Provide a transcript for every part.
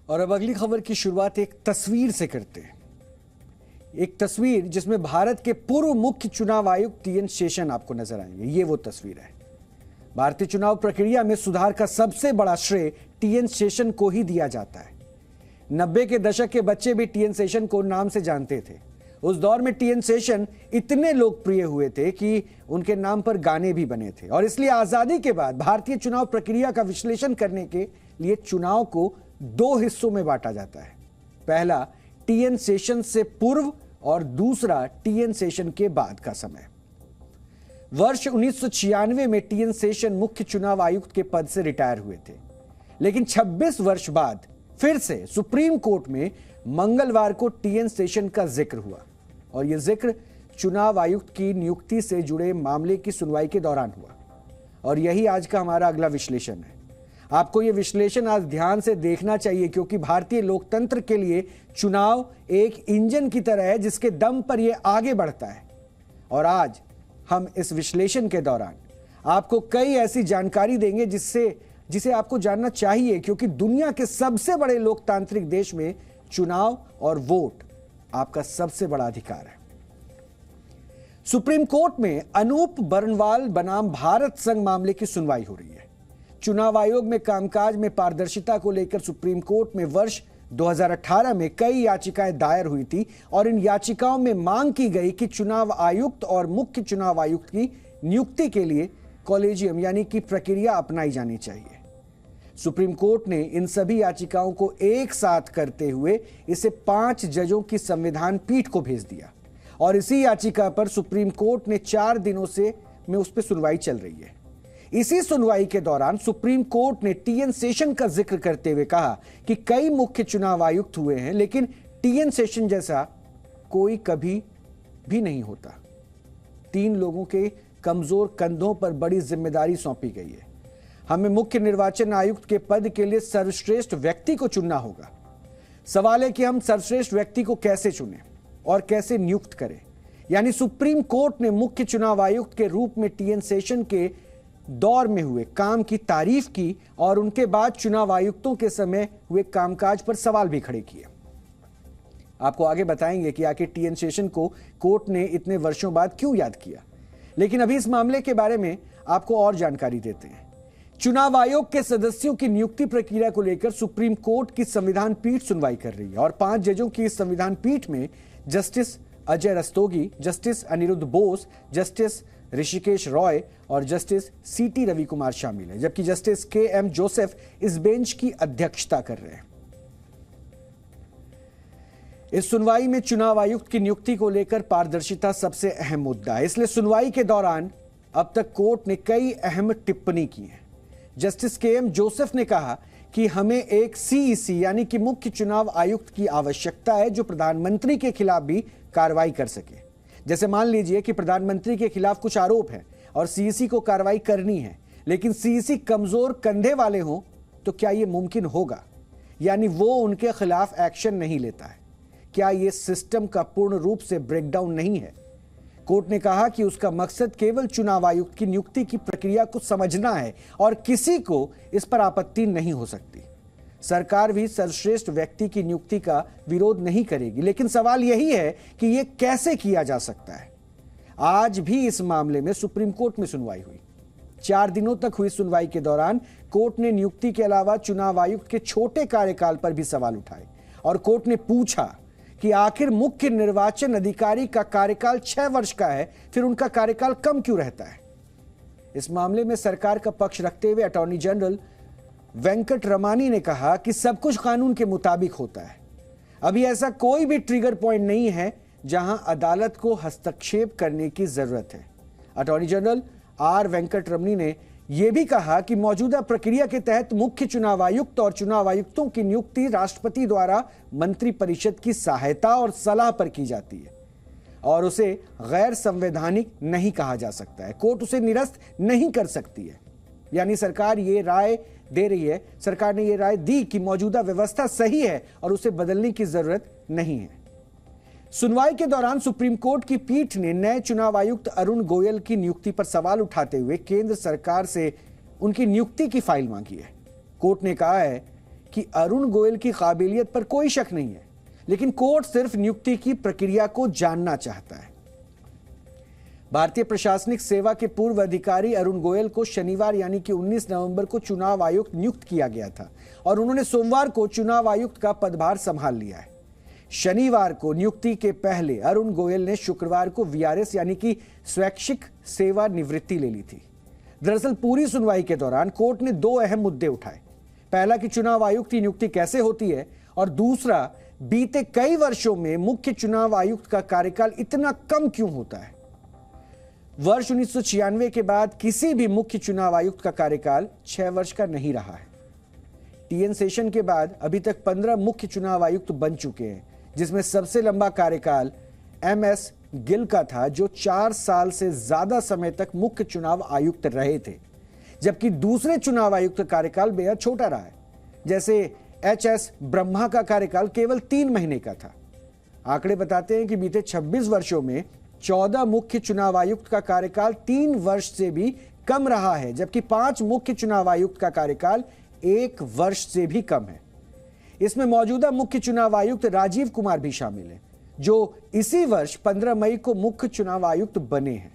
और अब अगली खबर की शुरुआत एक तस्वीर से करते हैं। एक तस्वीर जिसमें भारत के पूर्व मुख्य चुनाव आयुक्त टीएन शेषन आपको नजर आएंगे। ये वो तस्वीर है। भारतीय चुनाव प्रक्रिया में सुधार का सबसे बड़ा श्रेय टीएन शेषन को ही दिया जाता है। 90 के दशक के बच्चे भी टीएन शेषन को नाम से जानते थे। उस दौर में टीएन शेषन इतने लोकप्रिय हुए थे कि उनके नाम पर गाने भी बने थे। और इसलिए आजादी के बाद भारतीय चुनाव प्रक्रिया का विश्लेषण करने के लिए चुनाव को दो हिस्सों में बांटा जाता है। पहला टीएन शेषन से पूर्व और दूसरा टीएन शेषन के बाद का समय। वर्ष 1996 में टीएन शेषन मुख्य चुनाव आयुक्त के पद से रिटायर हुए थे, लेकिन 26 वर्ष बाद फिर से सुप्रीम कोर्ट में मंगलवार को टीएन शेषन का जिक्र हुआ। और यह जिक्र चुनाव आयुक्त की नियुक्ति से जुड़े मामले की सुनवाई के दौरान हुआ। और यही आज का हमारा अगला विश्लेषण है। आपको यह विश्लेषण आज ध्यान से देखना चाहिए, क्योंकि भारतीय लोकतंत्र के लिए चुनाव एक इंजन की तरह है जिसके दम पर यह आगे बढ़ता है। और आज हम इस विश्लेषण के दौरान आपको कई ऐसी जानकारी देंगे जिसे आपको जानना चाहिए, क्योंकि दुनिया के सबसे बड़े लोकतांत्रिक देश में चुनाव और वोट आपका सबसे बड़ा अधिकार है। सुप्रीम कोर्ट में अनूप बरनवाल बनाम भारत संघ मामले की सुनवाई हो रही है। चुनाव आयोग में कामकाज में पारदर्शिता को लेकर सुप्रीम कोर्ट में वर्ष 2018 में कई याचिकाएं दायर हुई थी और इन याचिकाओं में मांग की गई कि चुनाव आयुक्त और मुख्य चुनाव आयुक्त की नियुक्ति के लिए कॉलेजियम यानी कि प्रक्रिया अपनाई जानी चाहिए। सुप्रीम कोर्ट ने इन सभी याचिकाओं को एक साथ करते हुए इसे 5 जजों की संविधान पीठ को भेज दिया। और इसी याचिका पर सुप्रीम कोर्ट ने 4 दिनों में उस पर सुनवाई चल रही है। इसी सुनवाई के दौरान सुप्रीम कोर्ट ने टीएन शेषन का जिक्र करते हुए कहा कि कई मुख्य चुनाव आयुक्त हुए हैं, लेकिन टीएन शेषन जैसा कोई कभी भी नहीं होता। 3 लोगों के कमजोर कंधों पर बड़ी जिम्मेदारी सौंपी गई है। हमें मुख्य निर्वाचन आयुक्त के पद के लिए सर्वश्रेष्ठ व्यक्ति को चुनना होगा। सवाल है कि हम सर्वश्रेष्ठ व्यक्ति को कैसे चुनें और कैसे नियुक्त करें। यानी सुप्रीम कोर्ट ने मुख्य चुनाव आयुक्त के रूप में टीएन शेषन के दौर में हुए काम की तारीफ की और उनके बाद चुनाव आयुक्तों के समय हुए कामकाज पर सवाल भी खड़े किए। आपको आगे बताएंगे कि आखिर टीएन शेषन को कोर्ट ने इतने वर्षों बाद क्यों याद किया। लेकिन अभी इस मामले के बारे में आपको और जानकारी देते हैं। चुनाव आयोग के सदस्यों की नियुक्ति प्रक्रिया को लेकर सुप्रीम कोर्ट की संविधान पीठ सुनवाई कर रही है और 5 जजों की इस संविधान पीठ में justice Ajay Rastogi, justice Aniruddha Bose, justice Hrishikesh Roy और जस्टिस सीटी रवि कुमार शामिल है, जबकि जस्टिस के.एम. जोसेफ इस बेंच की अध्यक्षता कर रहे हैं। इस सुनवाई में चुनाव आयुक्त की नियुक्ति को लेकर पारदर्शिता सबसे अहम मुद्दा है। इसलिए सुनवाई के दौरान अब तक कोर्ट ने कई अहम टिप्पणी की है। Justice K M. जोसेफ ने कहा कि हमें एक सीईसी यानी कि मुख्य चुनाव आयुक्त की आवश्यकता है जो प्रधानमंत्री के खिलाफ भी कार्रवाई कर सके। जैसे मान लीजिए कि प्रधानमंत्री के खिलाफ कुछ आरोप है और सीईसी को कार्रवाई करनी है, लेकिन सीईसी कमजोर कंधे वाले हों तो क्या यह मुमकिन होगा? यानी वो उनके खिलाफ एक्शन नहीं लेता है। क्या यह सिस्टम का पूर्ण रूप से ब्रेकडाउन नहीं है? कोर्ट ने कहा कि उसका मकसद केवल चुनाव आयुक्त की नियुक्ति की प्रक्रिया को समझना है और किसी को इस पर आपत्ति नहीं हो सकती। सरकार भी सर्वश्रेष्ठ व्यक्ति की नियुक्ति का विरोध नहीं करेगी, लेकिन सवाल यही है कि यह कैसे किया जा सकता है। आज भी इस मामले में सुप्रीम कोर्ट में सुनवाई हुई। 4 दिनों तक हुई सुनवाई के दौरान कोर्ट ने नियुक्ति के अलावा चुनाव आयुक्त के छोटे कार्यकाल पर भी सवाल उठाए और कोर्ट ने पूछा कि आखिर मुख्य निर्वाचन अधिकारी का कार्यकाल 6 वर्ष का है, फिर उनका कार्यकाल कम क्यों रहता है? इस मामले में सरकार का पक्ष रखते हुए अटॉर्नी जनरल वेंकट रमानी ने कहा कि सब कुछ कानून के मुताबिक होता है। अभी ऐसा कोई भी ट्रिगर पॉइंट नहीं है जहां अदालत को हस्तक्षेप करने की जरूरत है। अटॉर्नी जनरल आर वेंकट रमनी ने यह भी कहा कि मौजूदा प्रक्रिया के तहत मुख्य चुनाव आयुक्त और चुनाव आयुक्तों की नियुक्ति राष्ट्रपति द्वारा मंत्रिपरिषद की सहायता और सलाह पर की जाती है और उसे गैर संवैधानिक नहीं कहा जा सकता है। कोर्ट उसे निरस्त नहीं कर सकती है। यानी सरकार ये राय दे रही है, सरकार ने यह राय दी कि मौजूदा व्यवस्था सही है और उसे बदलने की जरूरत नहीं है। सुनवाई के दौरान सुप्रीम कोर्ट की पीठ ने नए चुनाव आयुक्त अरुण गोयल की नियुक्ति पर सवाल उठाते हुए केंद्र सरकार से उनकी नियुक्ति की फाइल मांगी है। कोर्ट ने कहा है कि अरुण गोयल की काबिलियत पर कोई शक नहीं है, लेकिन कोर्ट सिर्फ नियुक्ति की प्रक्रिया को जानना चाहता है। भारतीय प्रशासनिक सेवा के पूर्व अधिकारी अरुण गोयल को शनिवार यानी कि 19 नवंबर को चुनाव आयुक्त नियुक्त किया गया था और उन्होंने सोमवार को चुनाव आयुक्त का पदभार संभाल लिया है। शनिवार को नियुक्ति के पहले अरुण गोयल ने शुक्रवार को वीआरएस यानी कि स्वैच्छिक सेवा निवृत्ति ले ली थी। दरअसल पूरी सुनवाई के दौरान कोर्ट ने दो अहम मुद्दे उठाए। पहला कि चुनाव आयुक्त की नियुक्ति कैसे होती है और दूसरा बीते कई वर्षों में मुख्य चुनाव आयुक्त का कार्यकाल इतना कम क्यों होता है। वर्ष 1996 के बाद किसी भी मुख्य चुनाव आयुक्त का कार्यकाल 6 वर्ष का नहीं रहा है। टीएन शेषन के बाद अभी तक 15 मुख्य चुनाव आयुक्त बन चुके हैं, जिसमें सबसे लंबा कार्यकाल एमएस गिल का था, जो 4 साल से ज्यादा समय तक मुख्य चुनाव आयुक्त रहे थे, जबकि दूसरे चुनाव आयुक्त का कार्यकाल बेहद छोटा रहा है। जैसे एचएस ब्रह्मा का कार्यकाल केवल 3 महीने का था। आंकड़े बताते हैं कि बीते 26 वर्षों में 14 मुख्य चुनाव आयुक्त का कार्यकाल 3 वर्ष से भी कम रहा है, जबकि 5 मुख्य चुनाव आयुक्त का कार्यकाल 1 वर्ष से भी कम है। इसमें मौजूदा मुख्य चुनाव आयुक्त राजीव कुमार भी शामिल हैं, जो इसी वर्ष 15 मई को मुख्य चुनाव आयुक्त बने हैं।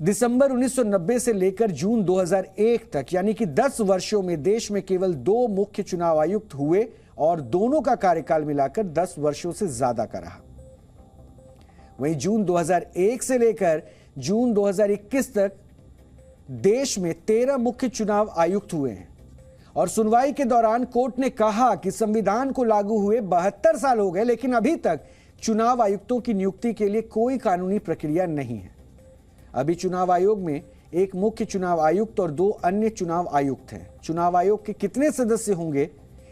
दिसंबर 1990 से लेकर जून 2001 तक यानी कि 10 वर्षों में देश में केवल 2 मुख्य चुनाव आयुक्त हुए और दोनों का कार्यकाल मिलाकर 10 वर्षों से ज्यादा का रहा। वहीं जून 2001 से लेकर जून 2021 तक देश में 13 मुख्य चुनाव आयुक्त हुए हैं और सुनवाई के दौरान कोर्ट ने कहा कि संविधान को लागू हुए 72 साल हो गए, लेकिन अभी तक चुनाव आयुक्तों की नियुक्ति के लिए कोई कानूनी प्रक्रिया नहीं है। अभी चुनाव आयोग में एक मुख्य चुनाव आयुक्त और 2 अन्य चुनाव आयुक्त हैं। चुनाव आयोग के कितने सदस्य होंगे,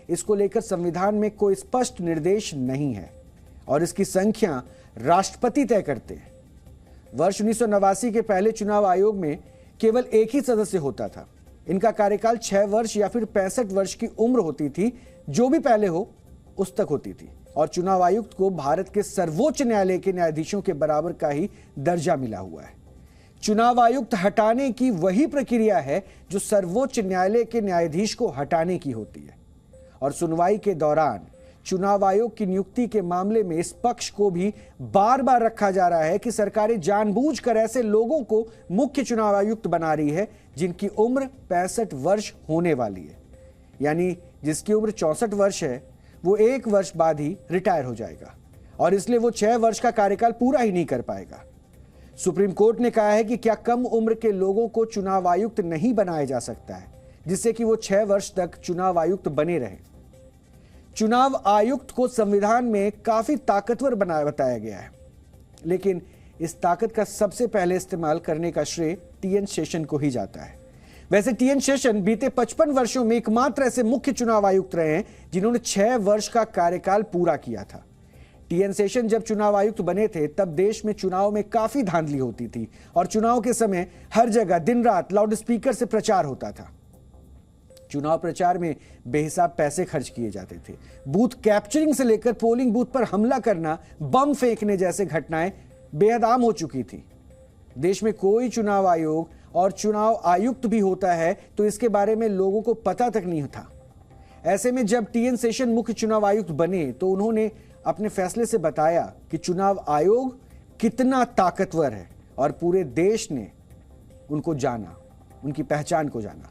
इसको लेकर संविधान में कोई स्पष्ट निर्देश नहीं है और इसकी संख्या राष्ट्रपति तय करते हैं। वर्ष 1989 के पहले चुनाव आयोग में केवल एक ही सदस्य होता था। इनका कार्यकाल 6 वर्ष या फिर 65 वर्ष की उम्र होती थी, जो भी पहले हो उस तक होती थी, और चुनाव आयुक्त को भारत के सर्वोच्च न्यायालय के न्यायाधीशों के बराबर का ही दर्जा मिला हुआ है। चुनाव आयुक्त हटाने की वही प्रक्रिया है जो सर्वोच्च न्यायालय के न्यायाधीश को हटाने की होती है, और सुनवाई के दौरान चुनाव आयोग की नियुक्ति के मामले में इस पक्ष को भी बार बार रखा जा रहा है कि सरकारें जानबूझकर ऐसे लोगों को मुख्य चुनाव आयुक्त बना रही है जिनकी उम्र 65 वर्ष होने वाली है, यानी जिसकी उम्र 64 वर्ष है वो 1 वर्ष बाद ही रिटायर हो जाएगा और इसलिए वो 6 वर्ष का कार्यकाल पूरा ही नहीं कर पाएगा। सुप्रीम कोर्ट ने कहा है कि क्या कम उम्र के लोगों को चुनाव आयुक्त नहीं बनाया जा सकता है, जिससे कि वो 6 वर्ष तक चुनाव आयुक्त बने रहें। चुनाव आयुक्त को संविधान में काफी ताकतवर बताया गया है, लेकिन इस ताकत का सबसे पहले इस्तेमाल करने का श्रेय टीएन शेषन को ही जाता है। वैसे टीएन शेषन बीते 55 वर्षों में एकमात्र ऐसे मुख्य चुनाव आयुक्त रहे हैं जिन्होंने 6 वर्ष का कार्यकाल पूरा किया था। टीएन शेषन जब चुनाव आयुक्त बने थे तब देश में चुनाव में काफी धांधली होती थी और चुनाव के समय हर जगह दिन रात लाउड स्पीकर से प्रचार होता था। चुनाव प्रचार में बेहिसाब पैसे खर्च किए जाते थे। बूथ कैप्चरिंग से लेकर पोलिंग बूथ पर हमला करना, बम फेंकने जैसे घटनाएं बेहद आम हो चुकी थी। देश में कोई चुनाव आयोग और चुनाव आयुक्त भी होता है तो इसके बारे में लोगों को पता तक नहीं था। ऐसे में जब टीएन शेषन मुख्य चुनाव आयुक्त बने तो उन्होंने अपने फैसले से बताया कि चुनाव आयोग कितना ताकतवर है और पूरे देश ने उनको जाना, उनकी पहचान को जाना।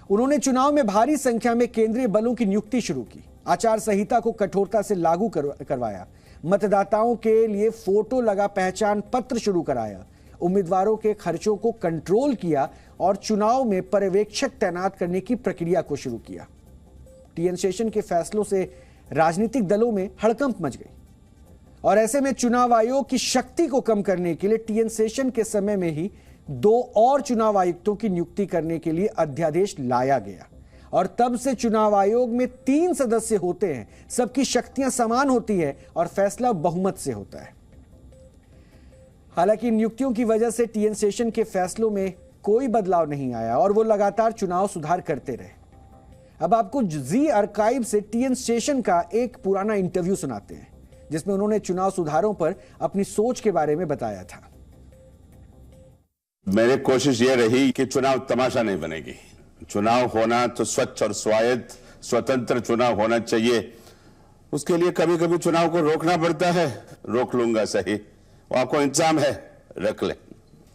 उन्होंने चुनाव में भारी संख्या में केंद्रीय बलों की नियुक्ति शुरू की, आचार संहिता को कठोरता से लागू करवाया, मतदाताओं के लिए फोटो लगा पहचान पत्र शुरू कराया, उम्मीदवारों के खर्चों को कंट्रोल किया और चुनाव में पर्यवेक्षक तैनात करने की प्रक्रिया को शुरू किया। टीएन शेषन के फैसलों से राजनीतिक दलों में हड़कंप मच गई और ऐसे में चुनाव आयोग की शक्ति को कम करने के लिए टीएन शेषन के समय में ही 2 और चुनाव आयुक्तों की नियुक्ति करने के लिए अध्यादेश लाया गया और तब से चुनाव आयोग में 3 सदस्य होते हैं, सबकी शक्तियां समान होती है और फैसला बहुमत से होता है। हालांकि नियुक्तियों की वजह से टीएन शेषन के फैसलों में कोई बदलाव नहीं आया और वो लगातार चुनाव सुधार करते रहे। अब आपको जी आर्काइव से टीएन शेषन का एक पुराना इंटरव्यू सुनाते हैं जिसमें उन्होंने चुनाव सुधारों पर अपनी सोच के बारे में बताया था। मेरी कोशिश यह रही कि चुनाव तमाशा नहीं बनेगी। चुनाव होना तो स्वच्छ और स्वायत्त स्वतंत्र चुनाव होना चाहिए। उसके लिए कभी कभी चुनाव को रोकना पड़ता है, रोक लूंगा सही, वो आपको इंतजाम है, रख ले।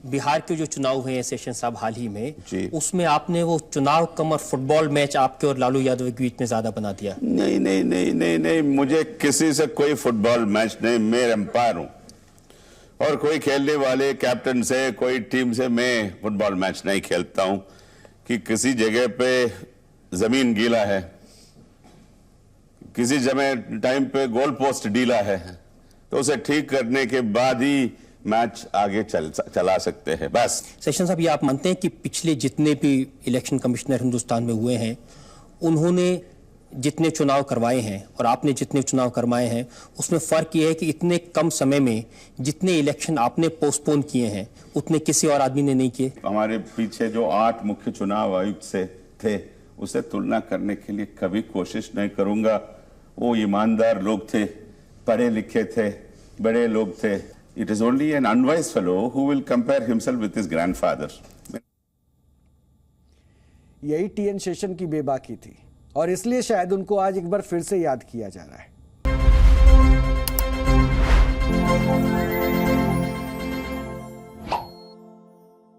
बिहार के जो चुनाव हुए हैं सेशन साहब हाल ही में, उसमें आपने वो चुनाव कम और फुटबॉल मैच आपके और लालू यादव के बीच में ज्यादा बना दिया। नहीं नहीं नहीं नहीं नहीं, मुझे किसी से कोई फुटबॉल मैच नहीं, मैं एम्पायर हूं और कोई खेलने वाले कैप्टन से, कोई टीम से मैं फुटबॉल मैच नहीं खेलता हूं कि किसी जगह पे जमीन गीला है, किसी जगह टाइम पे गोल पोस्ट ढीला है, तो उसे ठीक करने के बाद ही मैच आगे चला सकते हैं, बस। सेशन साहब, ये आप मानते हैं कि पिछले जितने भी इलेक्शन कमिश्नर हिंदुस्तान में हुए हैं, उन्होंने जितने चुनाव करवाए हैं और आपने जितने चुनाव करवाए हैं, उसमें फर्क ये है कि इतने कम समय में जितने इलेक्शन आपने पोस्टपोन किए हैं उतने किसी और आदमी ने नहीं किए। हमारे पीछे जो 8 मुख्य चुनाव आयुक्त से थे, उसे तुलना करने के लिए कभी कोशिश नहीं करूंगा। वो ईमानदार लोग थे, पढ़े लिखे थे, बड़े लोग थे। It is only an unwise fellow who will compare himself with his grandfather. यही टीएन शेषन की बेबाकी थी और इसलिए शायद उनको आज एक बार फिर से याद किया जा रहा है।